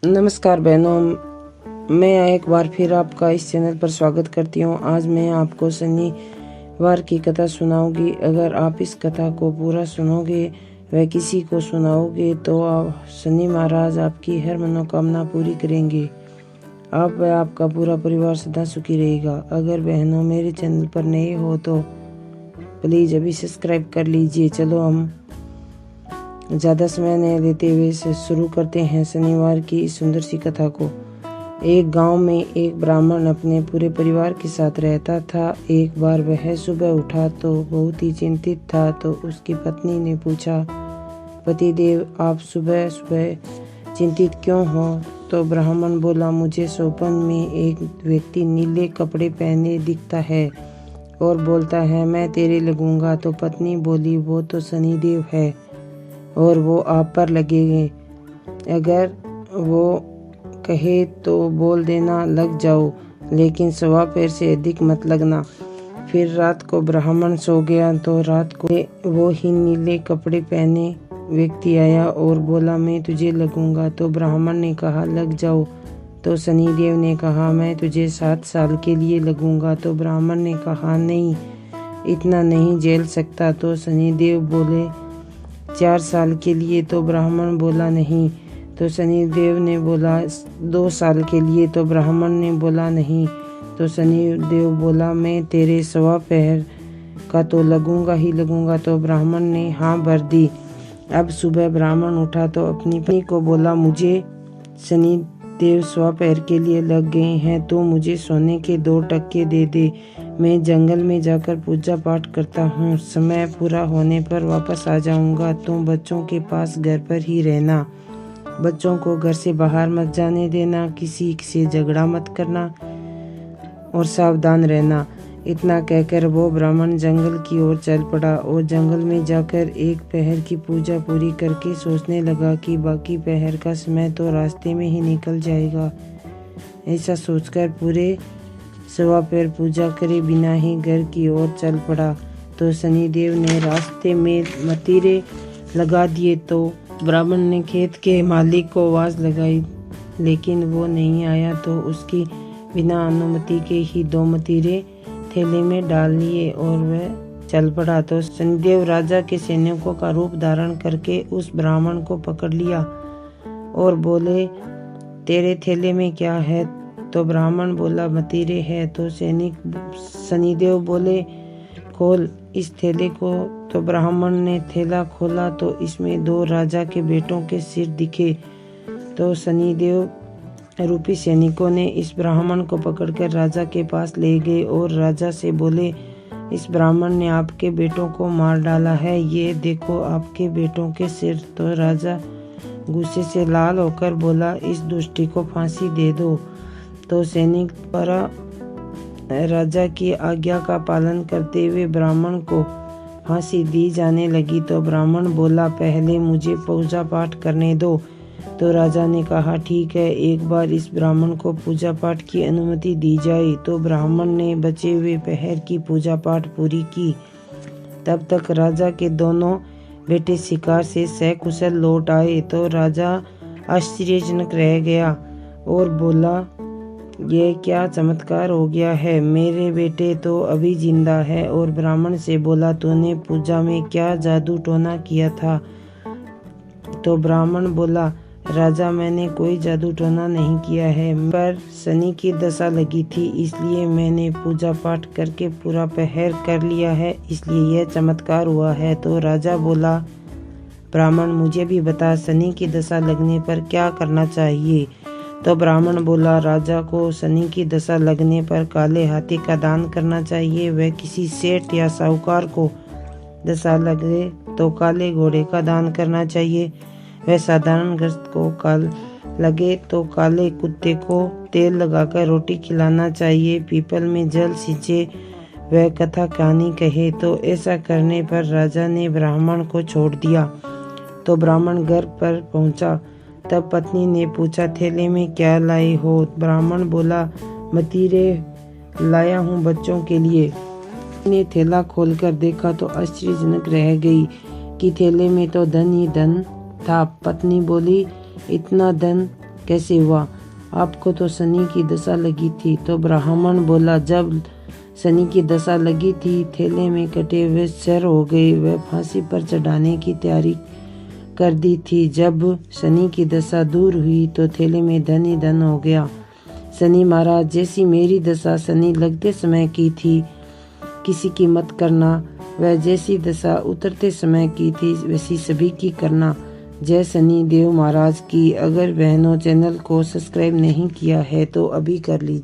नमस्कार बहनों, मैं एक बार फिर आपका इस चैनल पर स्वागत करती हूँ। आज मैं आपको शनिवार की कथा सुनाऊंगी। अगर आप इस कथा को पूरा सुनोगे व किसी को सुनाओगे तो शनि महाराज आपकी हर मनोकामना पूरी करेंगे। आप व आपका पूरा परिवार सदा सुखी रहेगा। अगर बहनों मेरे चैनल पर नए हो तो प्लीज़ अभी सब्सक्राइब कर लीजिए। चलो हम ज़्यादा समय नहीं लेते हुए शुरू करते हैं शनिवार की इस सुंदर सी कथा को। एक गांव में एक ब्राह्मण अपने पूरे परिवार के साथ रहता था। एक बार वह सुबह उठा तो बहुत ही चिंतित था, तो उसकी पत्नी ने पूछा, पतिदेव आप सुबह सुबह चिंतित क्यों हो? तो ब्राह्मण बोला, मुझे स्वप्न में एक व्यक्ति नीले कपड़े पहने दिखता है और बोलता है मैं तेरे लगूंगा। तो पत्नी बोली, वो तो शनिदेव है और वो आप पर लगेंगे। अगर वो कहे तो बोल देना लग जाओ, लेकिन सवा पैर से अधिक मत लगना। फिर रात को ब्राह्मण सो गया तो रात को वो ही नीले कपड़े पहने व्यक्ति आया और बोला मैं तुझे लगूंगा। तो ब्राह्मण ने कहा लग जाओ। तो शनिदेव ने कहा मैं तुझे 7 साल के लिए लगूंगा। तो ब्राह्मण ने कहा नहीं, इतना नहीं झेल सकता। तो शनिदेव बोले 4 साल के लिए। तो ब्राह्मण बोला नहीं। तो शनिदेव ने बोला 2 साल के लिए। तो ब्राह्मण ने बोला नहीं। तो शनिदेव बोला मैं तेरे सवा पैर का तो लगूंगा ही लगूंगा। तो ब्राह्मण ने हाँ भर दी। अब सुबह ब्राह्मण उठा तो अपनी पत्नी को बोला, मुझे शनिदेव सवा पैर के लिए लग गए हैं, तो मुझे सोने के 2 टक्के दे दे। मैं जंगल में जाकर पूजा पाठ करता हूँ। समय पूरा होने पर वापस आ जाऊंगा। तुम बच्चों के पास घर पर ही रहना। बच्चों को घर से बाहर मत जाने देना, किसी से झगड़ा मत करना और सावधान रहना। इतना कहकर वो ब्राह्मण जंगल की ओर चल पड़ा और जंगल में जाकर एक पहर की पूजा पूरी करके सोचने लगा कि बाकी पहर का समय तो रास्ते में ही निकल जाएगा। ऐसा सोचकर पूरे सवा पैर पूजा करे बिना ही घर की ओर चल पड़ा। तो शनिदेव ने रास्ते में मतीरे लगा दिए। तो ब्राह्मण ने खेत के मालिक को आवाज लगाई, लेकिन वो नहीं आया। तो उसकी बिना अनुमति के ही 2 मतीरे थैले में डाल लिए और वह चल पड़ा। तो शनिदेव राजा के सैनिकों का रूप धारण करके उस ब्राह्मण को पकड़ लिया और बोले, तेरे थैले में क्या है? तो ब्राह्मण बोला, मतीरे है। तो शनिदेव बोले, खोल इस थैले को। तो ब्राह्मण ने थैला खोला तो इसमें 2 राजा के बेटों के सिर दिखे। तो शनिदेव रूपी सैनिकों ने इस ब्राह्मण को पकड़कर राजा के पास ले गए और राजा से बोले, इस ब्राह्मण ने आपके बेटों को मार डाला है, ये देखो आपके बेटों के सिर। तो राजा गुस्से से लाल होकर बोला, इस दुष्टी को फांसी दे दो। तो सैनिक द्वारा राजा की आज्ञा का पालन करते हुए ब्राह्मण को फांसी दी जाने लगी। तो ब्राह्मण बोला, पहले मुझे पूजा पाठ करने दो। तो राजा ने कहा, ठीक है, एक बार इस ब्राह्मण को पूजा पाठ की अनुमति दी जाए। तो ब्राह्मण ने बचे हुए पहर की पूजा पाठ पूरी की। तब तक राजा के दोनों बेटे शिकार से सकुशल लौट आए। तो राजा आश्चर्यजनक रह गया और बोला, ये क्या चमत्कार हो गया है? मेरे बेटे तो अभी जिंदा है। और ब्राह्मण से बोला, तूने पूजा में क्या जादू टोना किया था? तो ब्राह्मण बोला, राजा मैंने कोई जादू टोना नहीं किया है, पर शनि की दशा लगी थी, इसलिए मैंने पूजा पाठ करके पूरा पहर कर लिया है, इसलिए यह चमत्कार हुआ है। तो राजा बोला, ब्राह्मण मुझे भी बता, शनि की दशा लगने पर क्या करना चाहिए? तो ब्राह्मण बोला, राजा को शनि की दशा लगने पर काले हाथी का दान करना चाहिए। वह किसी सेठ या साहूकार को दशा लगे तो काले घोड़े का दान करना चाहिए। वह साधारण ग्रस्त को काल लगे तो काले कुत्ते को तेल लगाकर रोटी खिलाना चाहिए। पीपल में जल सींचे, वह कथा कहानी कहे। तो ऐसा करने पर राजा ने ब्राह्मण को छोड़ दिया। तो ब्राह्मण घर पर पहुंचा। तब पत्नी ने पूछा, थैले में क्या लाए हो? ब्राह्मण बोला, मतीरे लाया हूँ बच्चों के लिए। ने थैला खोलकर देखा तो आश्चर्यजनक रह गई कि थैले में तो धन ही धन था। पत्नी बोली, इतना धन कैसे हुआ? आपको तो शनि की दशा लगी थी। तो ब्राह्मण बोला, जब शनि की दशा लगी थी, थैले में कटे हुए चर हो गए। वह फांसी पर चढ़ाने की तैयारी कर दी थी। जब शनि की दशा दूर हुई तो थैले में धन ही धन हो गया। शनि महाराज, जैसी मेरी दशा शनि लगते समय की थी, किसी की मत करना। वह जैसी दशा उतरते समय की थी, वैसी सभी की करना। जय शनि देव महाराज की। अगर बहनों चैनल को सब्सक्राइब नहीं किया है तो अभी कर लीजिए।